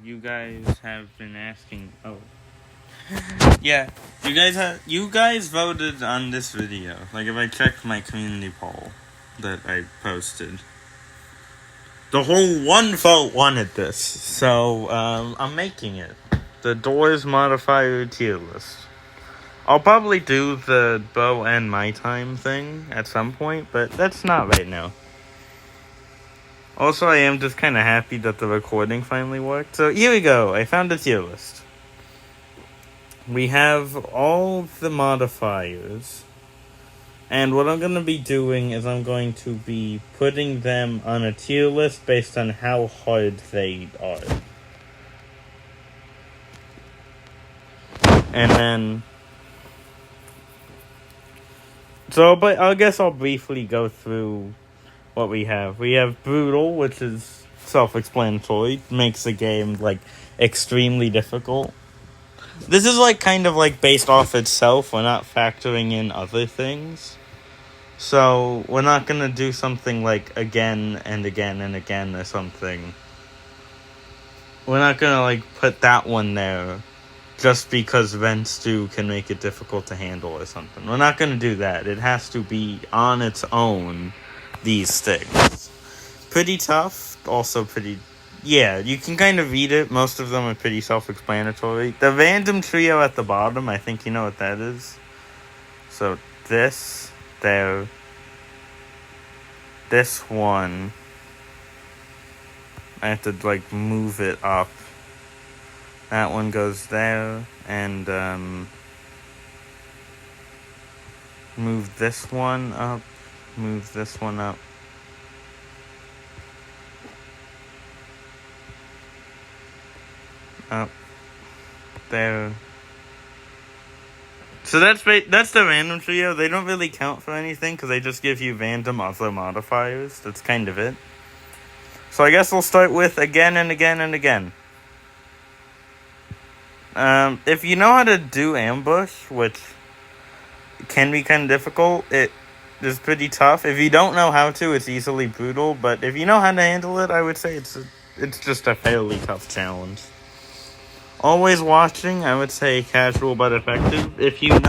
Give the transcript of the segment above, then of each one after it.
you guys have been asking. Oh, yeah. You guys voted on this video. Like, if I check my community poll that I posted, the whole one vote wanted this. So, I'm making it. The doors modifier tier list. I'll probably do the bow and my time thing at some point, but that's not right now. Also, I am just kind of happy that the recording finally worked. So here we go. I found a tier list. We have all the modifiers. And what I'm going to be doing is I'm going to be putting them on a tier list based on how hard they are. And then... but I guess I'll briefly go through what we have. We have Brutal, which is self-explanatory. Makes the game, extremely difficult. This is, kind of, based off itself. We're not factoring in other things. So, we're not gonna do something like again and again and again or something. We're not gonna, put that one there just because Vents 2 can make it difficult to handle or something. We're not gonna do that. It has to be on its own, these things. Pretty tough, also pretty... Yeah, you can kind of read it. Most of them are pretty self-explanatory. The random trio at the bottom, I think you know what that is. So, this, there, this one. I have to, move it up. That one goes there, and, move this one up, move this one up. Up there. So that's the random trio. They don't really count for anything because they just give you random other modifiers. That's kind of it. So I guess we'll start with again and again and again. If you know how to do ambush, which can be kind of difficult, it is pretty tough. If you don't know how to, it's easily Brutal. But if you know how to handle it, I would say it's just a fairly tough challenge. Always watching, I would say casual but effective. If you're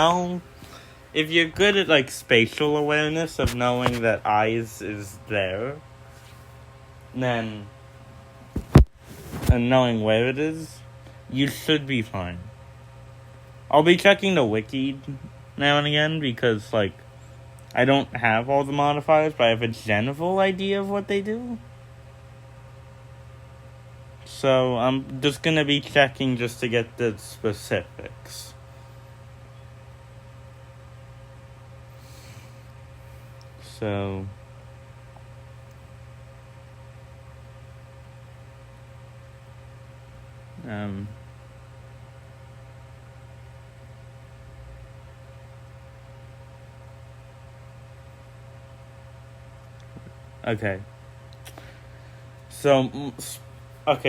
good at, spatial awareness of knowing that eyes is there, then, and knowing where it is, you should be fine. I'll be checking the wiki now and again because, I don't have all the modifiers, but I have a general idea of what they do. So, I'm just gonna be checking just to get the specifics. So... Okay.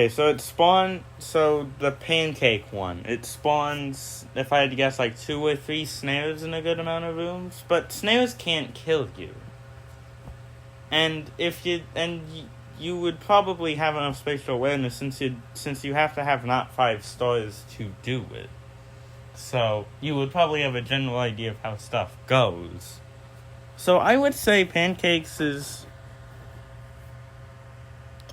So it spawned... So, the pancake one. It spawns, if I had to guess, 2 or 3 snares in a good amount of rooms. But snares can't kill you. And you would probably have enough spatial awareness since you have to have not 5 stars to do it. So, you would probably have a general idea of how stuff goes. So, I would say pancakes is...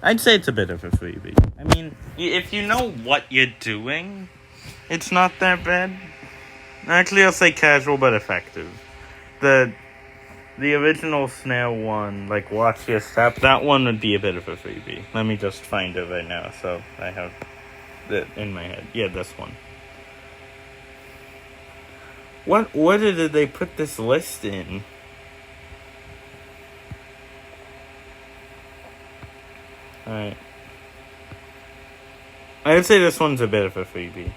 I'd say it's a bit of a freebie. I mean, if you know what you're doing, it's not that bad. Actually, I'll say casual but effective. The original snare one, watch your step, that one would be a bit of a freebie. Let me just find it right now, so I have it in my head. Yeah, this one. What order did they put this list in? Alright. I would say this one's a bit of a freebie.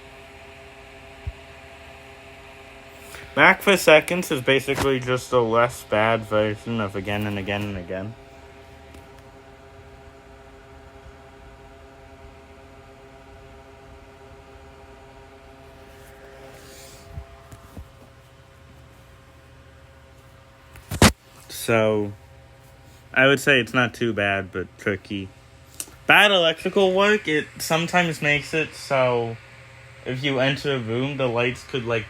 Back for Seconds is basically just a less bad version of again and again and again. So, I would say it's not too bad, but tricky. Bad electrical work, it sometimes makes it so if you enter a room, the lights could, like,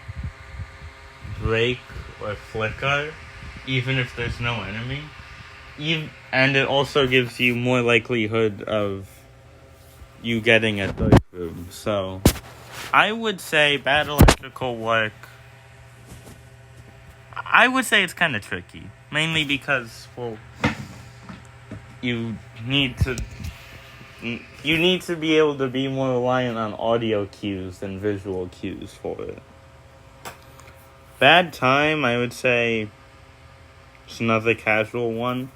break or flicker, even if there's no enemy. And it also gives you more likelihood of you getting a dark room. So, I would say bad electrical work, I would say it's kind of tricky. Mainly because, well, you need to be able to be more reliant on audio cues than visual cues for it. Bad time, I would say, it's another casual one.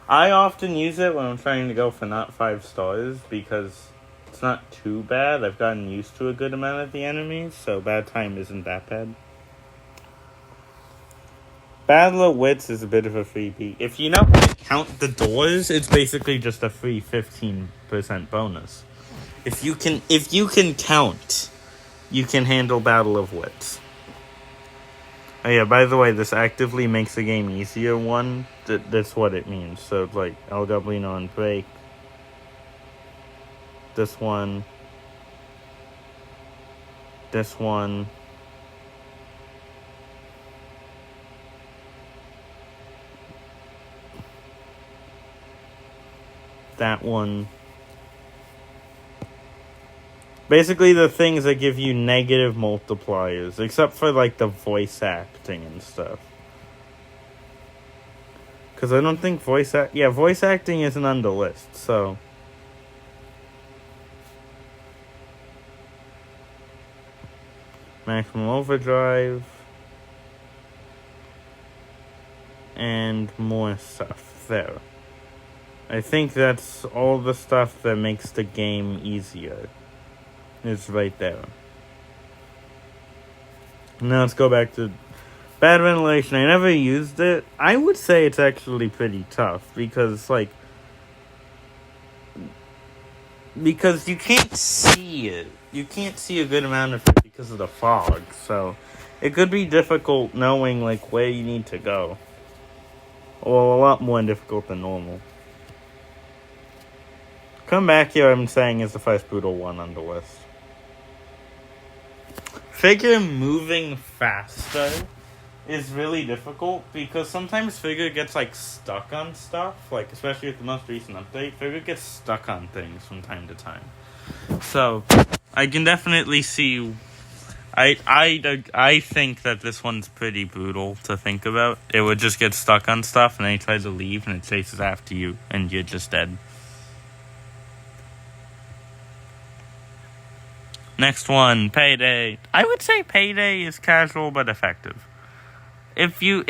I often use it when I'm trying to go for not 5 stars because it's not too bad. I've gotten used to a good amount of the enemies, so bad time isn't that bad. Battle of Wits is a bit of a freebie. If you know how to count the doors, it's basically just a free 15% bonus. If you can count, you can handle Battle of Wits. Oh yeah, by the way, this actively makes the game easier one. That's what it means. So it's like El Goblino and Break. This one. This one. That one. Basically the things that give you negative multipliers, except for like the voice acting and stuff. Because I don't think voice acting isn't on the list, so. Maximum Overdrive. And more stuff there. I think that's all the stuff that makes the game easier. It's right there. Now let's go back to bad ventilation. I never used it. I would say it's actually pretty tough because you can't see it. You can't see a good amount of it because of the fog. So it could be difficult knowing like where you need to go. Well, a lot more difficult than normal. Come Back Here, I'm saying, is the first brutal one on the list. Figure moving faster is really difficult because sometimes Figure gets like stuck on stuff, like especially with the most recent update. Figure gets stuck on things from time to time. So I can definitely see. I think that this one's pretty brutal to think about. It would just get stuck on stuff and then he tries to leave and it chases after you and you're just dead. Next one, Payday. I would say Payday is casual but effective. If you're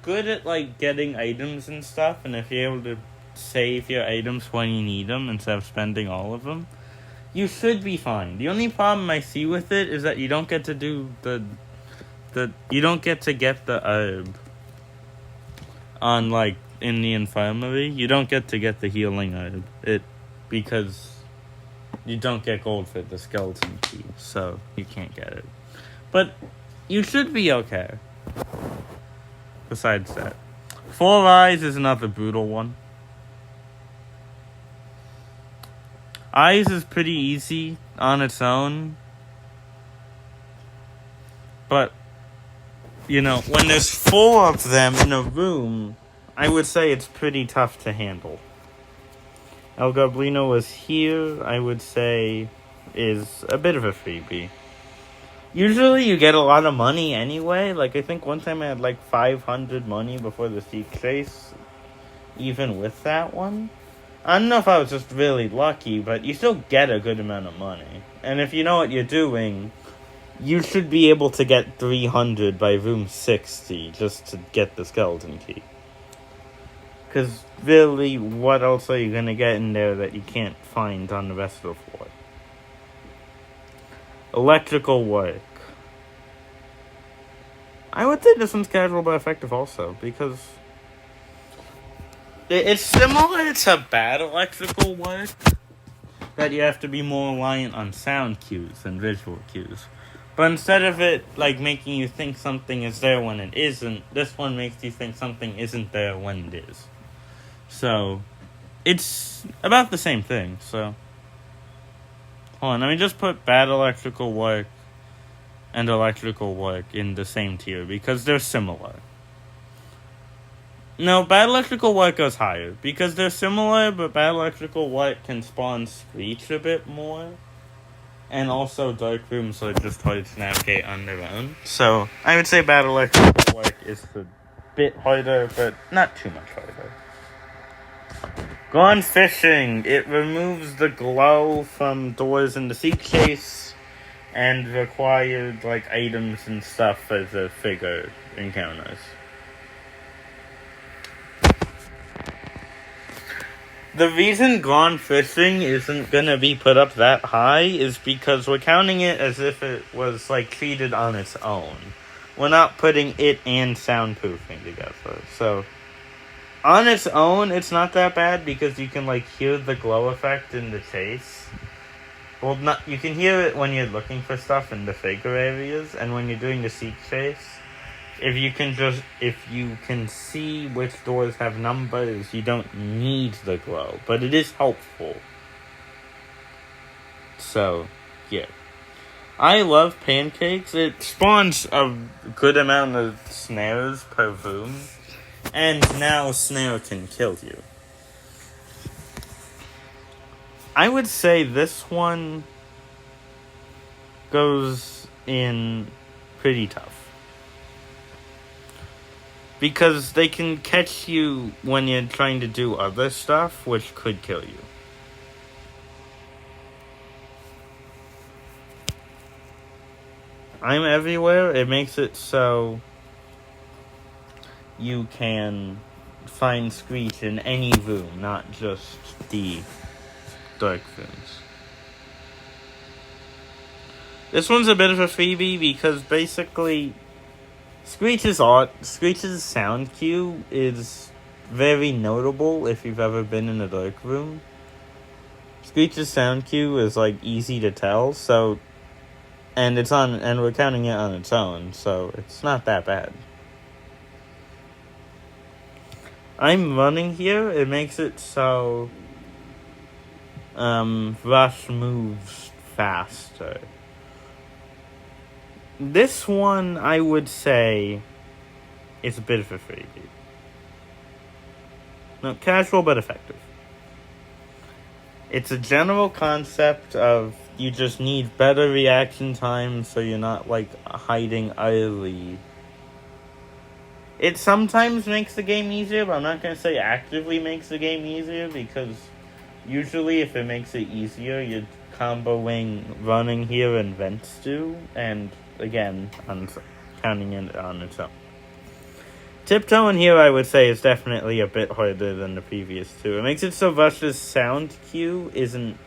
good at like getting items and stuff, and if you're able to save your items when you need them instead of spending all of them, you should be fine. The only problem I see with it is that you don't get to do you don't get to get the herb on like in the infirmary. You don't get to get the healing herb. Because you don't get gold for the skeleton key, so you can't get it. But you should be okay. Besides that. Four Eyes is another brutal one. Eyes is pretty easy on its own. But, when there's 4 of them in a room, I would say it's pretty tough to handle. El Goblino was here, I would say, is a bit of a freebie. Usually you get a lot of money anyway. Like, I think one time I had like 500 money before the Thief Chase, even with that one. I don't know if I was just really lucky, but you still get a good amount of money. And if you know what you're doing, you should be able to get 300 by room 60 just to get the skeleton key. Because really, what else are you going to get in there that you can't find on the rest of the floor? Electrical work. I would say this one's casual but effective also, because it's similar to bad electrical work, that you have to be more reliant on sound cues than visual cues. But instead of it like making you think something is there when it isn't, this one makes you think something isn't there when it is. So, It's about the same thing, so. Hold on, let me just put bad electrical work and electrical work in the same tier because they're similar. No, bad electrical work goes higher because they're similar, but bad electrical work can spawn Screech a bit more. And also dark rooms are just hard to navigate on their own. So I would say bad electrical work is a bit harder, but not too much harder. Gone fishing. It removes the glow from doors in the seek chase and required like items and stuff as the figure encounters. The reason Gone Fishing isn't gonna be put up that high is because we're counting it as if it was like treated on its own. We're not putting it and soundproofing together. So on its own, it's not that bad because you can like hear the glow effect in the chase. Well, you can hear it when you're looking for stuff in the figure areas, and when you're doing the seek chase. If you can see which doors have numbers, you don't need the glow, but it is helpful. So, yeah. I love pancakes. It spawns a good amount of snares per room, and now snare can kill you. I would say this one goes in pretty tough. Because they can catch you when you're trying to do other stuff, which could kill you. I'm everywhere. It makes it so you can find Screech in any room, not just the dark rooms. This one's a bit of a freebie because basically Screech's sound cue is very notable if you've ever been in a dark room. Screech's sound cue is like easy to tell, so and we're counting it on its own, so it's not that bad. I'm running here, it makes it so Rush moves faster. This one, I would say, is a bit of a freebie. No, casual but effective. It's a general concept of you just need better reaction time so you're not, like, hiding early. It sometimes makes the game easier, but I'm not going to say actively makes the game easier because usually if it makes it easier, you're comboing running here and vents do, and again, I'm counting it on its own. Tiptoeing here, I would say, is definitely a bit harder than the previous two. It makes it so Rush's sound cue isn't...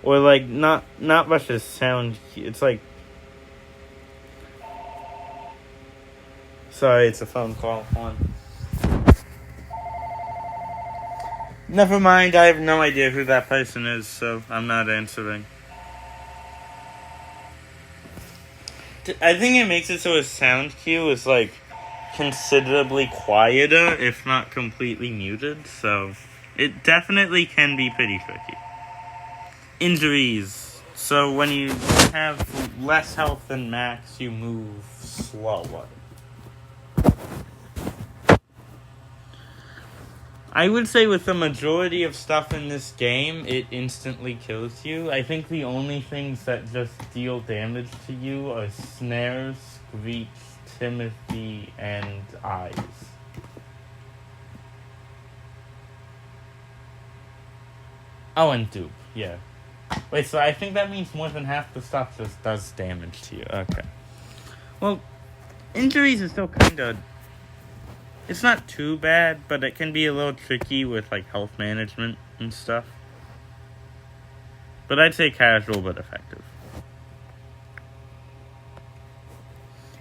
Or, like, not Rush's sound cue. It's like... Sorry, it's a phone call. Hold on. Never mind, I have no idea who that person is, so I'm not answering. I think it makes it so his sound cue is, like, considerably quieter, if not completely muted, so it definitely can be pretty tricky. Injuries. So when you have less health than max, you move slower. I would say with the majority of stuff in this game, it instantly kills you. I think the only things that just deal damage to you are snares, Screech, Timothy, and eyes. Oh, and dupe, yeah. Wait, so I think that means more than half the stuff just does damage to you. Okay. Well, injuries is still kinda... It's not too bad, but it can be a little tricky with, like, health management and stuff. But I'd say casual but effective.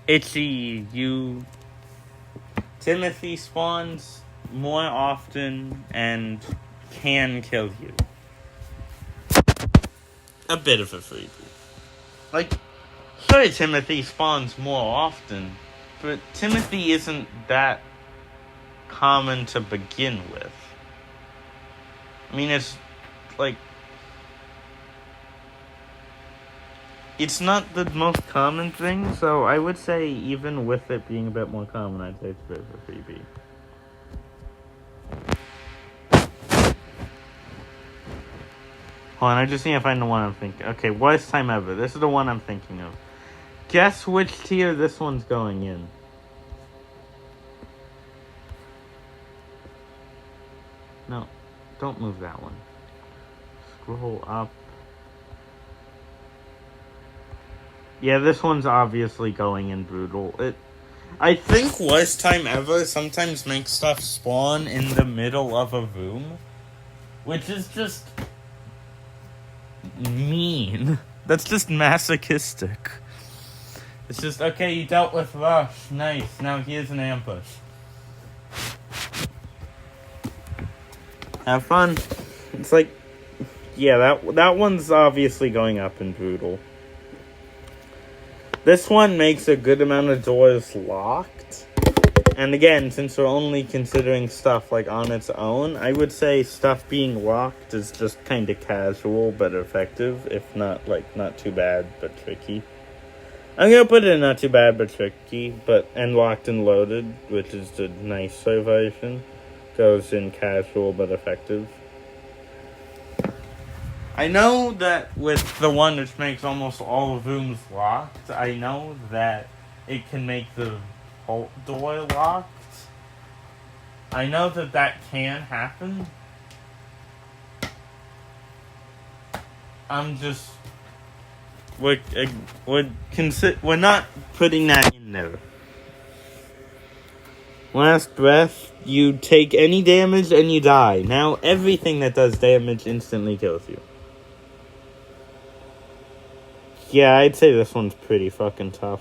Itchy, Timothy spawns more often and can kill you. A bit of a freebie. Like, sure, Timothy spawns more often, but Timothy isn't that common to begin with. I mean, it's like, it's not the most common thing, so I would say even with it being a bit more common, I'd say it's a bit of a freebie. Hold on, I just need to find the one I'm thinking. Okay, worst time ever. This is the one I'm thinking of. Guess which tier this one's going in. No, don't move that one. Scroll up. Yeah, this one's obviously going in brutal. I think worst time ever sometimes makes stuff spawn in the middle of a room, which is just mean. That's just masochistic. It's just, okay, you dealt with Rush. Nice. Now here's an ambush. Have fun. It's like, yeah, that one's obviously going up in brutal. This one makes a good amount of doors locked. And again, since we're only considering stuff like on its own, I would say stuff being locked is just kind of casual but effective, if not like not too bad but tricky. I'm gonna put it in not too bad but tricky, and locked and loaded, which is the nicer version, goes in casual but effective. I know that with the one which makes almost all rooms locked, I know that it can make the whole door locked. I know that can happen. I'm just... We're not putting that in there. Last breath, you take any damage and you die. Now everything that does damage instantly kills you. Yeah, I'd say this one's pretty fucking tough.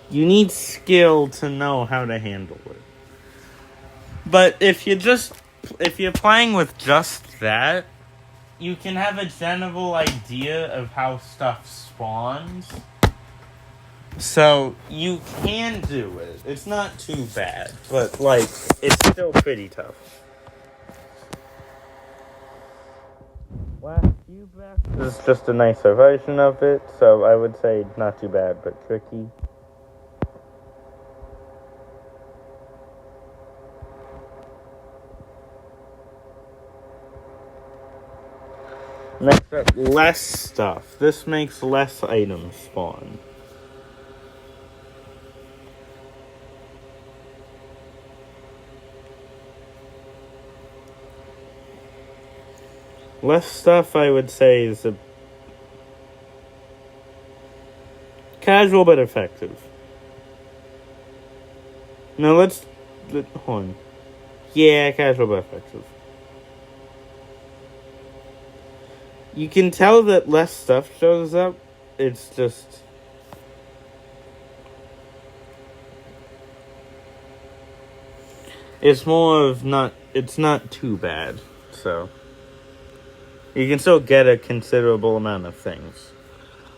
You need skill to know how to handle it. But if you're playing with just that, you can have a general idea of how stuff spawns. So you can do it. It's not too bad, but it's still pretty tough. Last few breaths is just a nicer version of it, so I would say not too bad, but tricky. Next up, less stuff. This makes less items spawn. Less stuff, I would say, is a casual but effective. Now hold on. Yeah, casual but effective. You can tell that less stuff shows up. It's just... It's more of not... It's not too bad, so... You can still get a considerable amount of things.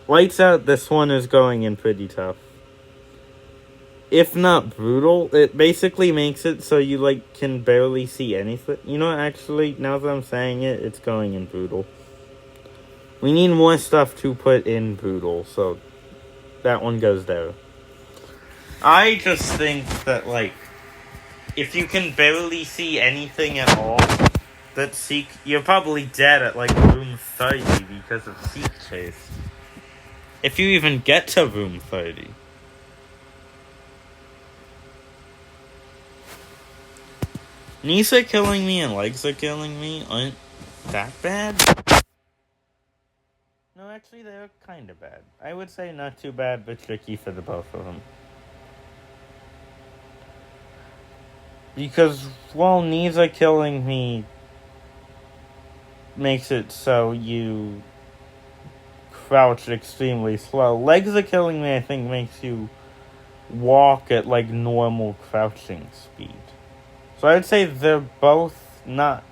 Lights out, this one is going in pretty tough. If not brutal, it basically makes it so you, can barely see anything. You know, actually, now that I'm saying it, it's going in brutal. We need more stuff to put in brutal, so that one goes there. I just think that, if you can barely see anything at all, you're probably dead at room 30 because of Seek Chase. If you even get to room 30. Knees are killing me and legs are killing me aren't that bad. No, actually they're kind of bad. I would say not too bad, but tricky for the both of them. Because while knees are killing me makes it so you crouch extremely slow. Legs are killing me, I think, makes you walk at normal crouching speed. So I'd say they're both not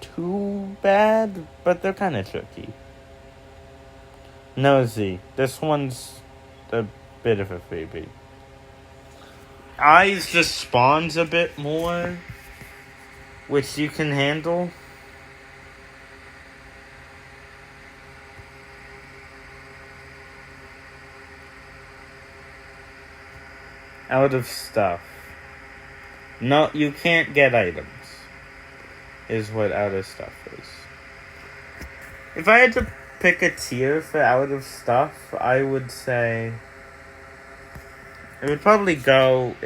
too bad, but they're kind of tricky. Nosy. This one's a bit of a freebie. Eyes just spawns a bit more, which you can handle. Out of stuff. No, you can't get items, is what out of stuff is. If I had to pick a tier for out of stuff, I would say it would probably go,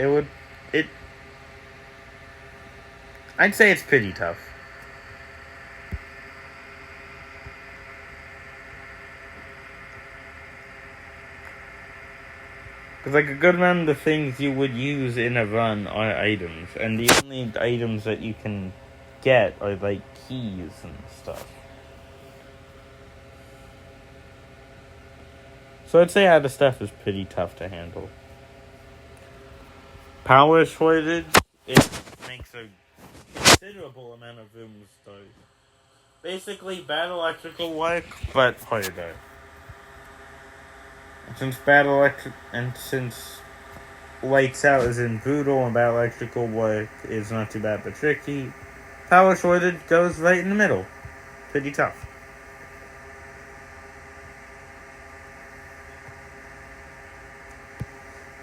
I'd say it's pretty tough. Because, like, a good amount of the things you would use in a run are items. And the only items that you can get are, like, keys and stuff. So I'd say out of stuff is pretty tough to handle. Power shortage, it makes a considerable amount of rooms, though. Basically, bad electrical work, but harder. Since lights out is in brutal and bad electrical work is not too bad but tricky, power shortage goes right in the middle. Pretty tough.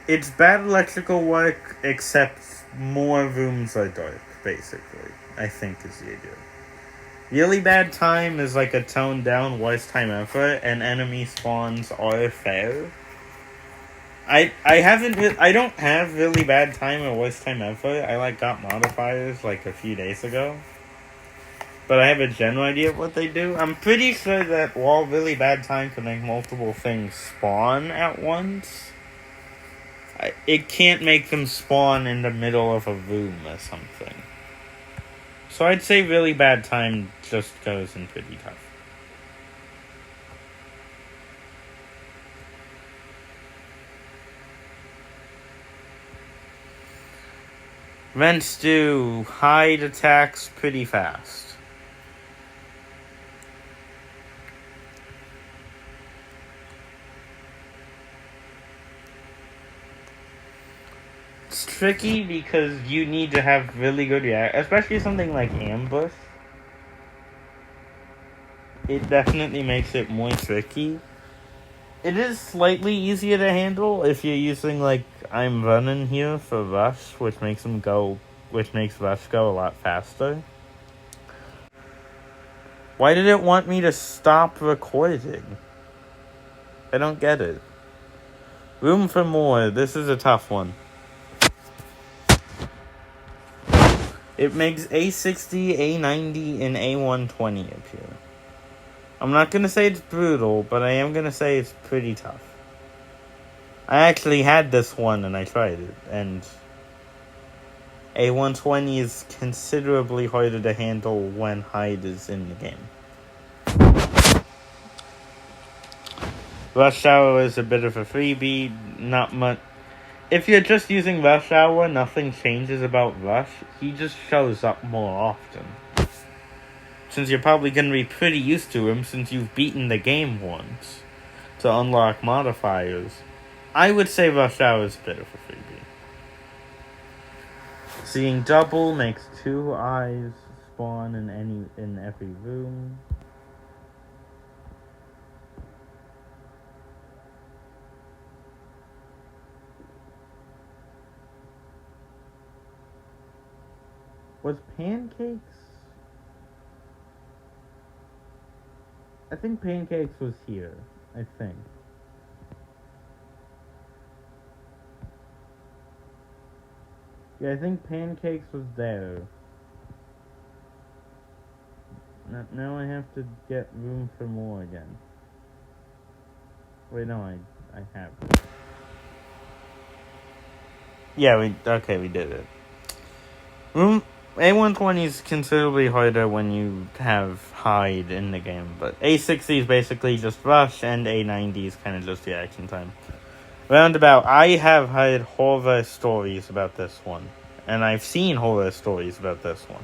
It's bad electrical work, except more rooms are dark, basically, I think is the idea. Really bad time is like a toned down worst time ever, and enemy spawns are fair. I don't have really bad time or worst time ever. I got modifiers a few days ago. But I have a general idea of what they do. I'm pretty sure that while really bad time can make multiple things spawn at once, it can't make them spawn in the middle of a room or something. So I'd say really bad time just goes in pretty tough. Vents do hide attacks pretty fast. It's tricky because you need to have really good reaction, especially something like ambush. It definitely makes it more tricky. It is slightly easier to handle if you're using I'm running here for rush, which makes rush go a lot faster. Why did it want me to stop recording? I don't get it. Room for more. This is a tough one. It makes A60, A90, and A120 appear. I'm not going to say it's brutal, but I am going to say it's pretty tough. I actually had this one and I tried it, and A120 is considerably harder to handle when hide is in the game. Rush Hour is a bit of a freebie, not much. If you're just using Rush Hour, nothing changes about Rush. He just shows up more often. Since you're probably going to be pretty used to him since you've beaten the game once to unlock modifiers, I would say Rush Hour is a bit of a freebie. Seeing double makes 2 eyes spawn in every room. Was pancakes? I think pancakes was here. I think. Yeah, I think pancakes was there. Now I have to get room for more again. Wait, no, I have. Yeah, we did it. Room A120 is considerably harder when you have hide in the game, but A60 is basically just rush, and A90 is kind of just the action time. Roundabout, I have heard horror stories about this one, and I've seen horror stories about this one.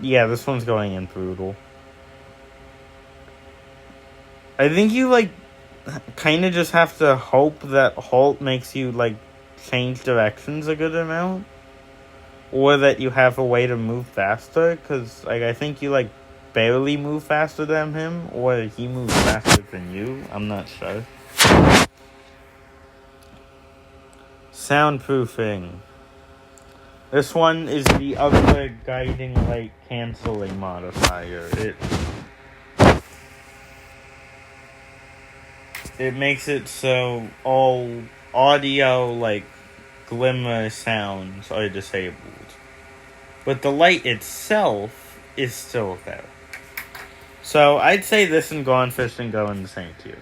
Yeah, this one's going in brutal. I think you, kind of just have to hope that halt makes you, change directions a good amount, or that you have a way to move faster, because like I think you like barely move faster than him, or he moves faster than you. I'm not sure. Soundproofing. This one is the other guiding light canceling modifier. It makes it so all audio like glimmer sounds are disabled, but the light itself is still there. So I'd say this and Gonefish go in the same tier.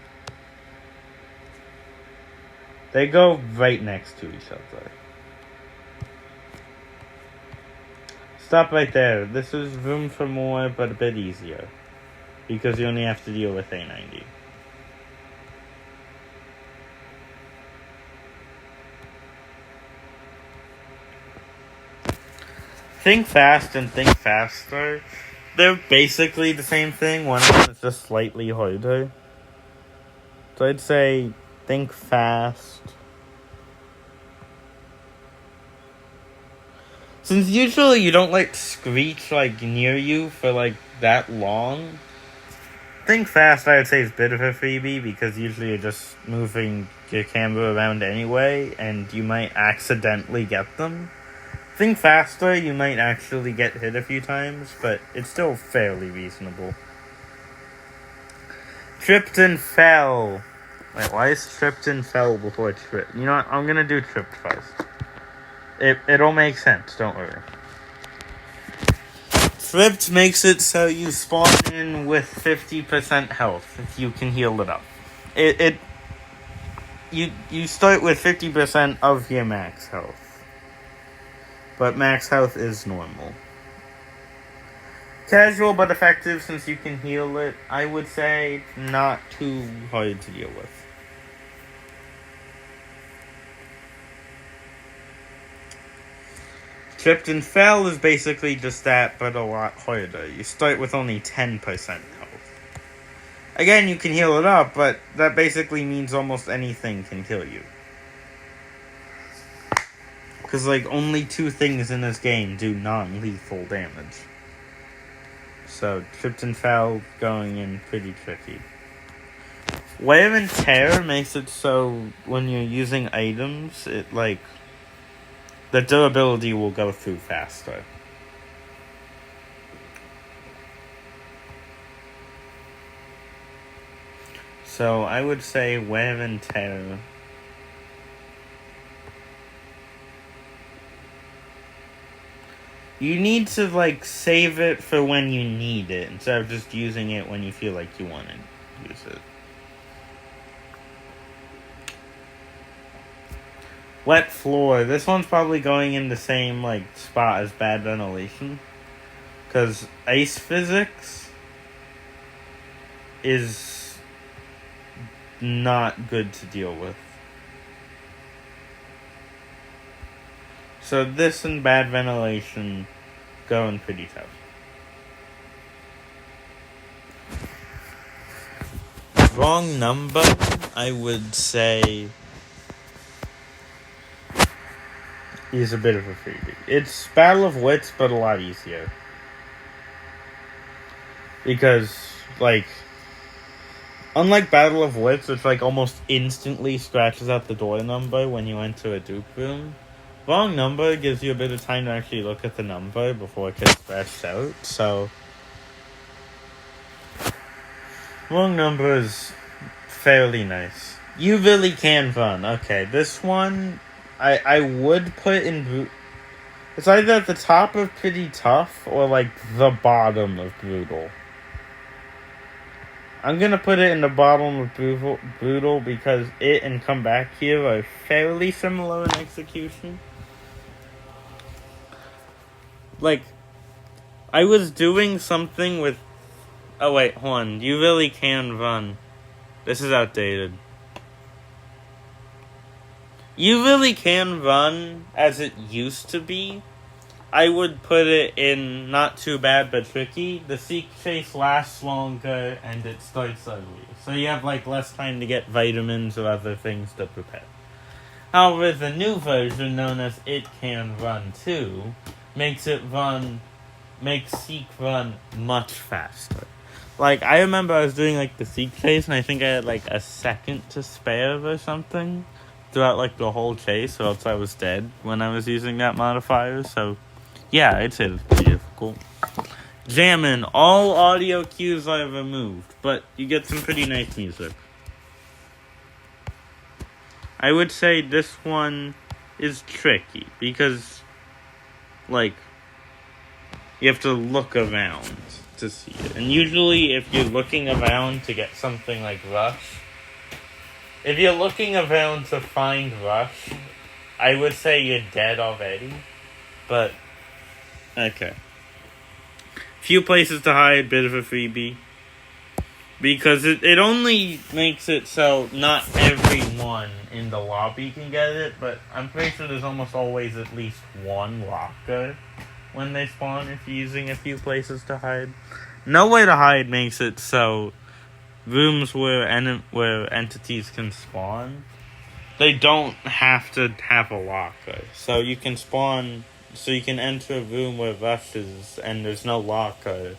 They go right next to each other. Stop right there. This is room for more, but a bit easier, because you only have to deal with A90. Think Fast and Think Faster, they're basically the same thing. One of them is just slightly harder. So I'd say Think Fast. Since usually you don't like Screech like near you for like that long, Think Fast I would say is a bit of a freebie, because usually you're just moving your camera around anyway and you might accidentally get them. Think Faster, you might actually get hit a few times, but it's still fairly reasonable. Tripped and Fell. Wait, why is Tripped and Fell before Tripped? You know what? I'm gonna do Tripped first. It'll make sense, don't worry. Tripped makes it so you spawn in with 50% health if you can heal it up. You start with 50% of your max health. But max health is normal. Casual but effective since you can heal it. I would say not too hard to deal with. Tripped and Fell is basically just that, but a lot harder. You start with only 10% health. Again, you can heal it up, but that basically means almost anything can kill you. Because, like, only 2 things in this game do non-lethal damage. So, Tripped and Fell going in pretty tricky. Wear and Tear makes it so when you're using items, it, like, the durability will go through faster. So, I would say Wear and Tear. You need to, like, save it for when you need it, instead of just using it when you feel like you want to use it. Wet Floor. This one's probably going in the same, like, spot as Bad Ventilation. Because ice physics is not good to deal with. So this and Bad Ventilation going pretty tough. Wrong Number, I would say, is a bit of a freebie. It's Battle of Wits, but a lot easier. Because, like, unlike Battle of Wits, which, like, almost instantly scratches out the door number when you enter a dupe room, Wrong Number gives you a bit of time to actually look at the number before it gets scratched out, so Wrong Number is fairly nice. You really can run. Okay, this one I would put in it's either at the top of Pretty Tough or like the bottom of Brutal. I'm gonna put it in the bottom of Brutal because it and Come Back Here are fairly similar in execution. Like, I was doing something with... Oh, wait, hold on. You really can run. This is outdated. You really can run as it used to be. I would put it in not too bad but tricky. The Seek Chase lasts longer and it starts early. So you have, like, less time to get vitamins or other things to prepare. However, the new version, known as It Can Run 2, makes Seek run much faster. Like, I remember I was doing, like, the Seek chase, and I think I had, like, a second to spare or something throughout, like, the whole chase, or else I was dead when I was using that modifier, so, yeah, I'd say it's pretty difficult. Jammin', all audio cues are removed, but you get some pretty nice music. I would say this one is tricky, because, like, you have to look around to see it. And usually, if you're looking around to get something like Rush, if you're looking around to find Rush, I would say you're dead already. But, okay. Few places to hide, bit of a freebie. Because it only makes it so not everyone in the lobby can get it, but I'm pretty sure there's almost always at least one locker when they spawn if you're using a few places to hide. Nowhere to hide makes it so rooms where entities can spawn, they don't have to have a locker. So you can enter a room where Rush is and there's no locker,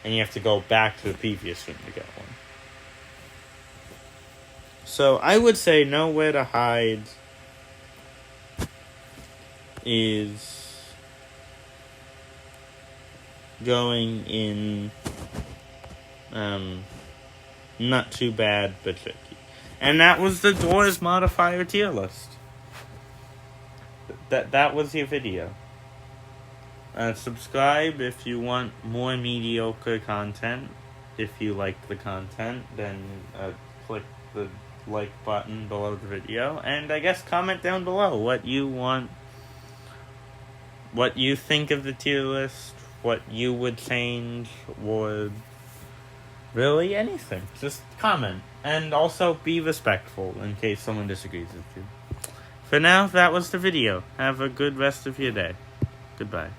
and you have to go back to the previous room to get one. So I would say nowhere to hide is going in not too bad but tricky. And that was the Doors modifier tier list. That was your video. Subscribe if you want more mediocre content. If you like the content, then click the like button below the video. And I guess comment down below what you want, what you think of the tier list, what you would change, or really anything. Just comment. And also be respectful in case someone disagrees with you. For now, that was the video. Have a good rest of your day. Goodbye.